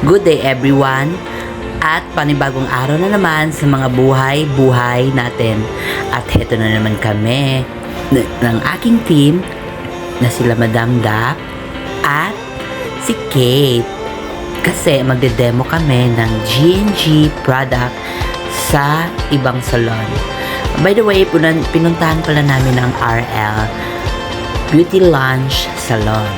Good day everyone! At panibagong araw na naman sa mga buhay-buhay natin. At heto na naman kami ng aking team na sila Madam Dap at si Kate. Kasi magde-demo kami ng G&G product sa ibang salon. By the way, pinuntahan pala namin ang RL Beauty Lounge Salon.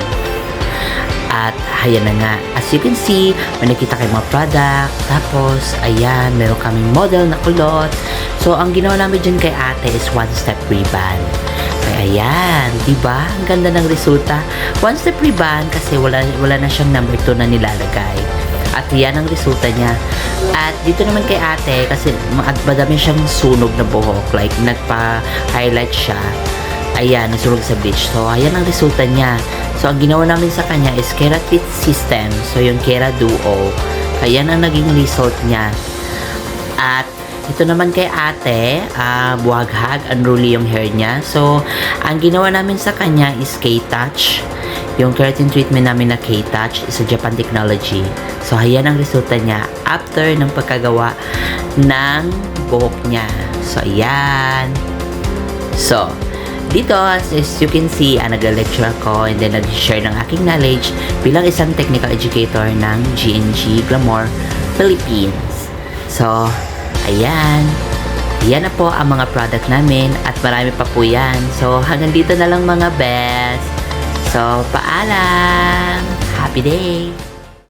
At ayan na nga, as you can see, may nakita kayong mga product. Tapos, ayan, meron kaming model na kulot. So, ang ginawa namin dyan kay ate is one-step ribbon. Kaya ayan, diba? Ang ganda ng resulta. One-step ribbon kasi wala na siyang number 2 na nilalagay. At yan ang resulta niya. At dito naman kay ate, kasi madami siyang sunog na buhok. Like, nagpa-highlight siya. Ayan, nasunog sa bleach. So, ayan ang resulta niya. So, ang ginawa namin sa kanya is Keratin System. So, yung Kera Duo. Ayan ang naging result niya. At, ito naman kay ate, buhaghag, unruly yung hair niya. So, ang ginawa namin sa kanya is K-Touch. Yung keratin treatment namin na K-Touch is a Japan technology. So, ayan ang resulta niya after ng pagkagawa ng buhok niya. So, ayan. So, dito, as you can see, nag-lecture ako and then nag-share ng aking knowledge bilang isang technical educator ng G&G Glamour Philippines. So, ayan. Yan na po ang mga product namin at marami pa po yan. So, hanggang dito na lang mga best. So, paalam! Happy day!